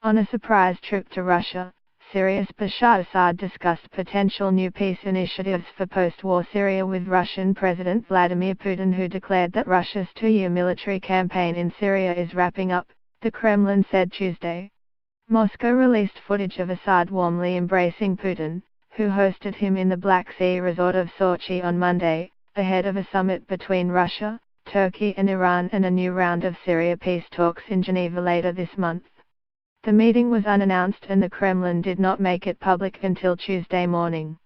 On a surprise trip to Russia, Syria's Bashar Assad discussed potential new peace initiatives for post-war Syria with Russian President Vladimir Putin, who declared that Russia's two-year military campaign in Syria is wrapping up, the Kremlin said Tuesday. Moscow released footage of Assad warmly embracing Putin, who hosted him in the Black Sea resort of Sochi on Monday, ahead of a summit between Russia, Turkey and Iran and a new round of Syria peace talks in Geneva later this month. The meeting was unannounced and the Kremlin did not make it public until Tuesday morning.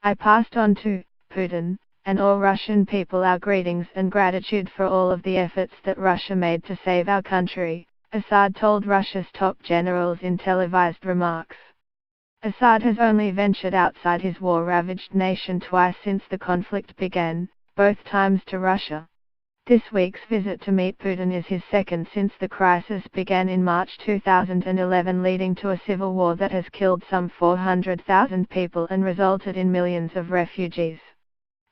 "I passed on to Putin and all Russian people our greetings and gratitude for all of the efforts that Russia made to save our country," Assad told Russia's top generals in televised remarks. Assad has only ventured outside his war-ravaged nation twice since the conflict began, both times to Russia. This week's visit to meet Putin is his second since the crisis began in March 2011, leading to a civil war that has killed some 400,000 people and resulted in millions of refugees.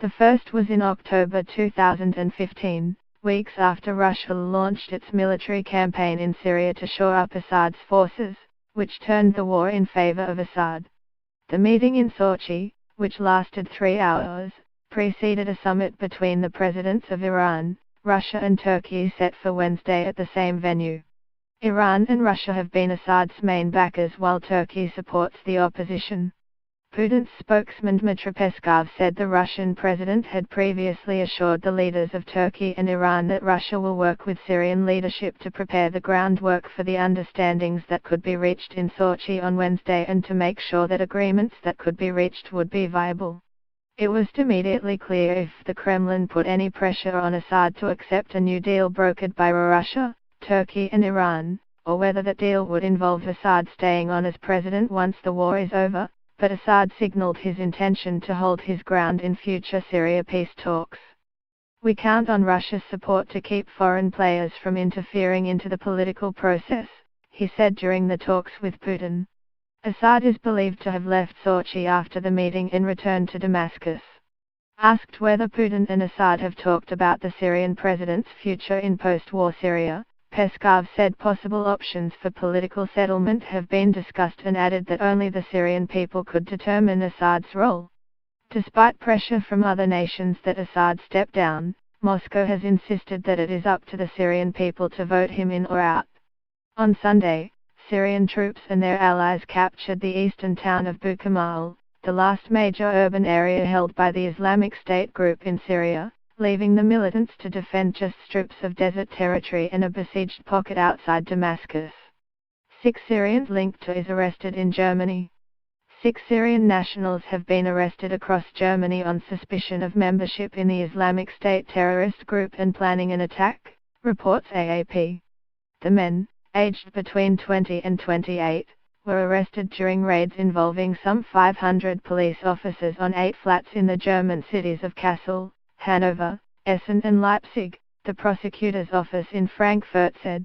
The first was in October 2015, weeks after Russia launched its military campaign in Syria to shore up Assad's forces, which turned the war in favor of Assad. The meeting in Sochi, which lasted 3 hours, preceded a summit between the presidents of Iran, Russia and Turkey set for Wednesday at the same venue. Iran and Russia have been Assad's main backers while Turkey supports the opposition. Putin's spokesman Dmitry Peskov said the Russian president had previously assured the leaders of Turkey and Iran that Russia will work with Syrian leadership to prepare the groundwork for the understandings that could be reached in Sochi on Wednesday and to make sure that agreements that could be reached would be viable. It was immediately clear if the Kremlin put any pressure on Assad to accept a new deal brokered by Russia, Turkey and Iran, or whether that deal would involve Assad staying on as president once the war is over, but Assad signaled his intention to hold his ground in future Syria peace talks. "We count on Russia's support to keep foreign players from interfering into the political process," he said during the talks with Putin. Assad is believed to have left Sochi after the meeting and returned to Damascus. Asked whether Putin and Assad have talked about the Syrian president's future in post-war Syria, Peskov said possible options for political settlement have been discussed and added that only the Syrian people could determine Assad's role. Despite pressure from other nations that Assad step down, Moscow has insisted that it is up to the Syrian people to vote him in or out. On Sunday, Syrian troops and their allies captured the eastern town of Bukamal, the last major urban area held by the Islamic State group in Syria, leaving the militants to defend just strips of desert territory and a besieged pocket outside Damascus. 6 Syrians linked to IS arrested in Germany. 6 Syrian nationals have been arrested across Germany on suspicion of membership in the Islamic State terrorist group and planning an attack, reports AAP. The men, aged between 20 and 28, were arrested during raids involving some 500 police officers on 8 flats in the German cities of Kassel, Hanover, Essen and Leipzig, the prosecutor's office in Frankfurt said.